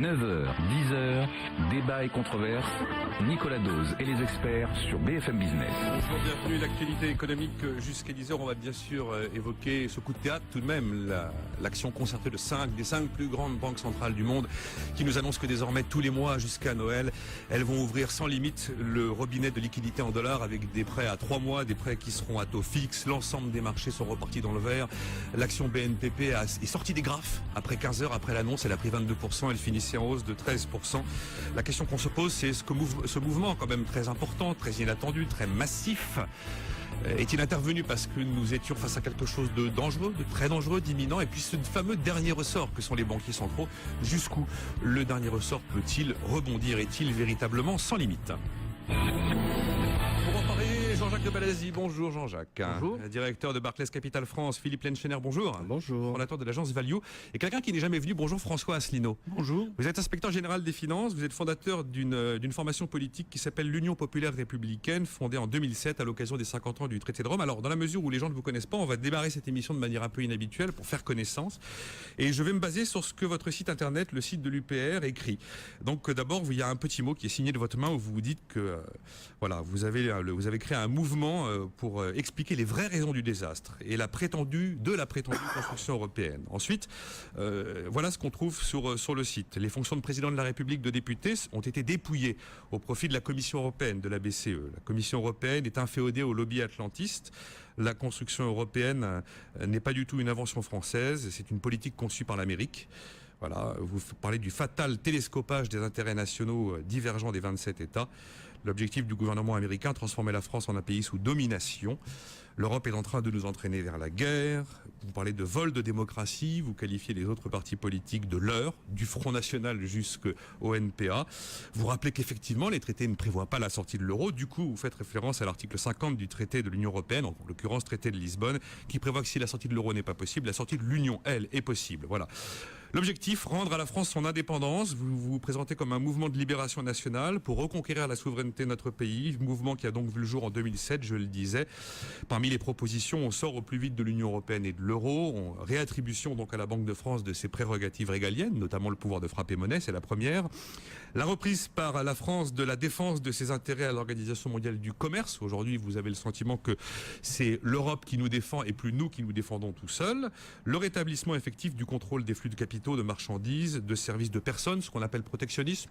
9h, 10h, débat et controverse. Nicolas Dose et les experts sur BFM Business. Bonjour, bienvenue. L'actualité économique jusqu'à 10h. On va bien sûr évoquer ce coup de théâtre tout de même, l'action concertée de des 5 plus grandes banques centrales du monde qui nous annoncent que désormais tous les mois jusqu'à Noël, elles vont ouvrir sans limite le robinet de liquidité en dollars avec des prêts à 3 mois, des prêts qui seront à taux fixe. L'ensemble des marchés sont repartis dans le vert. L'action BNPP est sortie des graphes après 15 heures après l'annonce. Elle a pris 22%. Elle finissait en hausse de 13%. La question qu'on se pose, c'est ce mouvement quand même très important, très inattendu, très massif, est-il intervenu parce que nous étions face à quelque chose de dangereux, de très dangereux, d'imminent, et puis ce fameux dernier ressort que sont les banquiers centraux, jusqu'où le dernier ressort peut-il rebondir? Est-il véritablement sans limite? Pour en parler, Jean-Jacques de Balazy. Bonjour Jean-Jacques. Bonjour. Directeur de Barclays Capital France. Philippe Lenchener, bonjour. Bonjour. Fondateur de l'agence Value. Et quelqu'un qui n'est jamais venu, bonjour François Asselineau. Bonjour. Vous êtes inspecteur général des finances, vous êtes fondateur d'une formation politique qui s'appelle l'Union populaire républicaine, fondée en 2007 à l'occasion des 50 ans du traité de Rome. Alors, dans la mesure où les gens ne vous connaissent pas, on va démarrer cette émission de manière un peu inhabituelle pour faire connaissance. Et je vais me baser sur ce que votre site internet, le site de l'UPR, écrit. Donc, d'abord, il y a un petit mot qui est signé de votre main où vous vous dites que, voilà, vous avez créé un mouvement pour expliquer les vraies raisons du désastre et la prétendue construction européenne. Ensuite, voilà ce qu'on trouve sur le site. Les fonctions de président de la République, de député ont été dépouillées au profit de la Commission européenne, de la BCE. La Commission européenne est inféodée au lobby atlantiste. La construction européenne n'est pas du tout une invention française, c'est une politique conçue par l'Amérique. Voilà, vous parlez du fatal télescopage des intérêts nationaux divergents des 27 États. L'objectif du gouvernement américain, transformer la France en un pays sous domination. L'Europe est en train de nous entraîner vers la guerre. Vous parlez de vol de démocratie. Vous qualifiez les autres partis politiques de leurres, du Front National jusqu'au NPA. Vous rappelez qu'effectivement, les traités ne prévoient pas la sortie de l'euro. Du coup, vous faites référence à l'article 50 du traité de l'Union européenne, en l'occurrence traité de Lisbonne, qui prévoit que si la sortie de l'euro n'est pas possible, la sortie de l'Union, elle, est possible. Voilà. L'objectif, rendre à la France son indépendance. Vous vous présentez comme un mouvement de libération nationale pour reconquérir la souveraineté de notre pays. Mouvement qui a donc vu le jour en 2007, je le disais. Parmi les propositions, on sort au plus vite de l'Union européenne et de l'euro. Réattribution donc à la Banque de France de ses prérogatives régaliennes, notamment le pouvoir de frapper monnaie, c'est la première. La reprise par la France de la défense de ses intérêts à l'Organisation mondiale du commerce. Aujourd'hui, vous avez le sentiment que c'est l'Europe qui nous défend et plus nous qui nous défendons tout seuls. Le rétablissement effectif du contrôle des flux de capitaux, de marchandises, de services de personnes, ce qu'on appelle protectionnisme.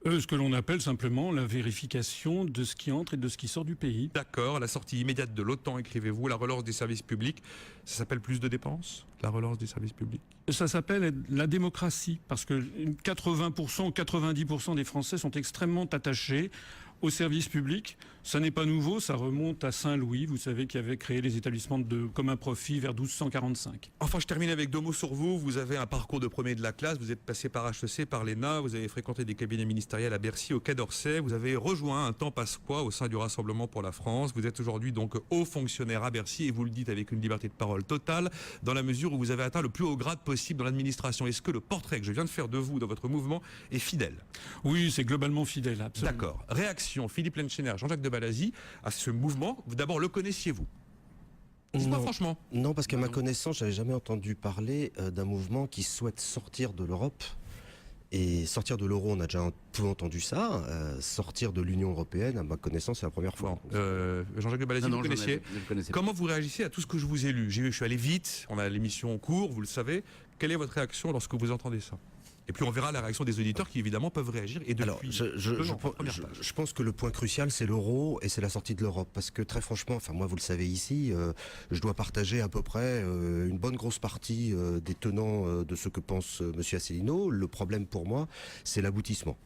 Ce que l'on appelle simplement la vérification de ce qui entre et de ce qui sort du pays. D'accord, la sortie immédiate de l'OTAN, écrivez-vous, la relance des services publics, ça s'appelle plus de dépenses, la relance des services publics? Ça s'appelle la démocratie, parce que 80% ou 90% des Français sont extrêmement attachés aux services publics. Ça n'est pas nouveau, ça remonte à Saint-Louis, vous savez, qui avait créé les établissements de commun profit vers 1245. Enfin, je termine avec 2 mots sur vous. Vous avez un parcours de premier de la classe, vous êtes passé par HEC, par l'ENA, vous avez fréquenté des cabinets ministériels à Bercy, au Quai d'Orsay, vous avez rejoint un temps passe-quoi au sein du Rassemblement pour la France. Vous êtes aujourd'hui donc haut fonctionnaire à Bercy et vous le dites avec une liberté de parole totale, dans la mesure où vous avez atteint le plus haut grade possible dans l'administration. Est-ce que le portrait que je viens de faire de vous dans votre mouvement est fidèle? Oui, c'est globalement fidèle, absolument. D'accord. Réaction, Philippe Lenchener, Jean-Jacques de Balazy, à ce mouvement. D'abord, le connaissiez-vous? Dites-moi franchement. Non, parce qu'à ma connaissance, j'avais jamais entendu parler d'un mouvement qui souhaite sortir de l'Europe. Et sortir de l'euro, on a déjà un peu entendu ça. Sortir de l'Union européenne, à ma connaissance, c'est la première fois. Jean-Jacques de Balazy, vous connaissiez? Je le connaissais. Comment vous réagissez à tout ce que je vous ai lu? Je suis allé vite, on a l'émission en cours, vous le savez. Quelle est votre réaction lorsque vous entendez ça? Et puis on verra la réaction des auditeurs qui évidemment peuvent réagir. Et depuis Alors, je pense que le point crucial, c'est l'euro et c'est la sortie de l'Europe. Parce que très franchement, enfin moi vous le savez ici, je dois partager à peu près une bonne grosse partie des tenants de ce que pense Monsieur Asselineau. Le problème pour moi, c'est l'aboutissement.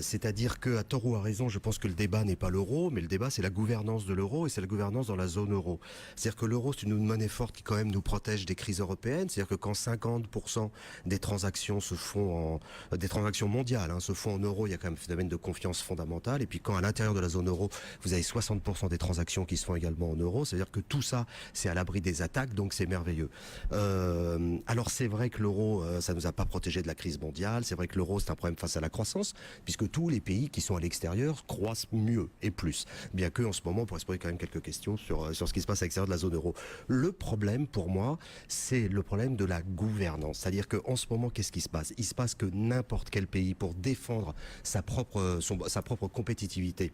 C'est-à-dire que à tort ou à raison, je pense que le débat n'est pas l'euro, mais le débat c'est la gouvernance de l'euro et c'est la gouvernance dans la zone euro. C'est-à-dire que l'euro c'est une monnaie forte qui quand même nous protège des crises européennes. C'est-à-dire que quand 50% des transactions des transactions mondiales se font en euros, il y a quand même un phénomène de confiance fondamentale. Et puis quand à l'intérieur de la zone euro, vous avez 60% des transactions qui se font également en euros, c'est-à-dire que tout ça, c'est à l'abri des attaques, donc c'est merveilleux. Alors c'est vrai que l'euro, ça nous a pas protégé de la crise mondiale. C'est vrai que l'euro, c'est un problème face à la croissance, puisque tous les pays qui sont à l'extérieur croissent mieux et plus. Bien que en ce moment, on pourrait se poser quand même quelques questions sur ce qui se passe à l'extérieur de la zone euro. Le problème pour moi, c'est le problème de la gouvernance. C'est-à-dire qu'en ce moment, qu'est-ce qui se passe? il se passe que n'importe quel pays, pour défendre sa propre compétitivité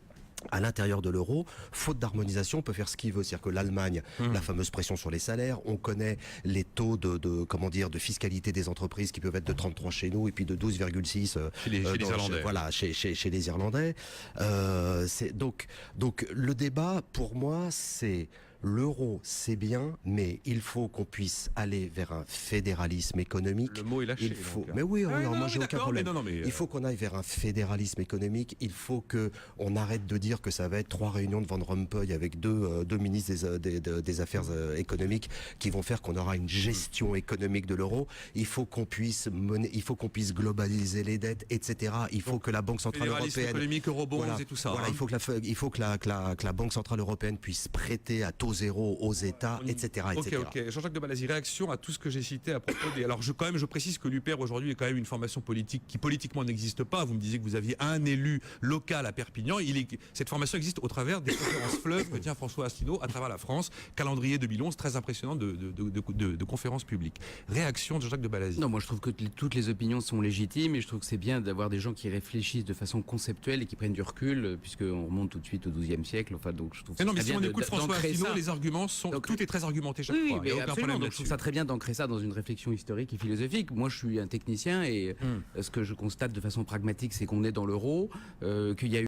à l'intérieur de l'euro, faute d'harmonisation, peut faire ce qu'il veut. C'est-à-dire que l'Allemagne, la fameuse pression sur les salaires, on connaît les taux de fiscalité des entreprises qui peuvent être de 33 chez nous et puis de 12,6 chez les Irlandais. Voilà, chez les Irlandais. Donc le débat, pour moi, c'est... L'euro, c'est bien, mais il faut qu'on puisse aller vers un fédéralisme économique. Le mot est lâché. Mais oui, non, moi j'ai aucun problème. Mais il faut qu'on aille vers un fédéralisme économique. Il faut que on arrête de dire que ça va être 3 réunions de Van Rompuy avec deux ministres des affaires économiques qui vont faire qu'on aura une gestion économique de l'euro. Il faut qu'on puisse globaliser les dettes, etc. Il faut que la Banque centrale européenne, économique, eurobonds et tout ça. Voilà, il faut que la Banque centrale européenne puisse prêter à taux zéro aux États, etc. Ok. Jean-Jacques de Balazy, réaction à tout ce que j'ai cité à propos des... Alors je précise que l'UPR aujourd'hui est quand même une formation politique qui politiquement n'existe pas. Vous me disiez que vous aviez un élu local à Perpignan. Cette formation existe au travers des conférences fleuves que tient François Asselineau à travers la France. Calendrier 2011, très impressionnant de conférences publiques. Réaction de Jean-Jacques de Balazy. Non, moi je trouve que toutes les opinions sont légitimes et je trouve que c'est bien d'avoir des gens qui réfléchissent de façon conceptuelle et qui prennent du recul, puisqu'on remonte tout de suite au XIIe siècle. Enfin, donc je trouve mais non, mais si on écoute François Asselineau, les arguments sont... tout est très argumenté chaque fois. Oui, mais absolument. Donc je trouve ça très bien d'ancrer ça dans une réflexion historique et philosophique. Moi, je suis un technicien et ce que je constate de façon pragmatique, c'est qu'on est dans l'euro, qu'il y a eu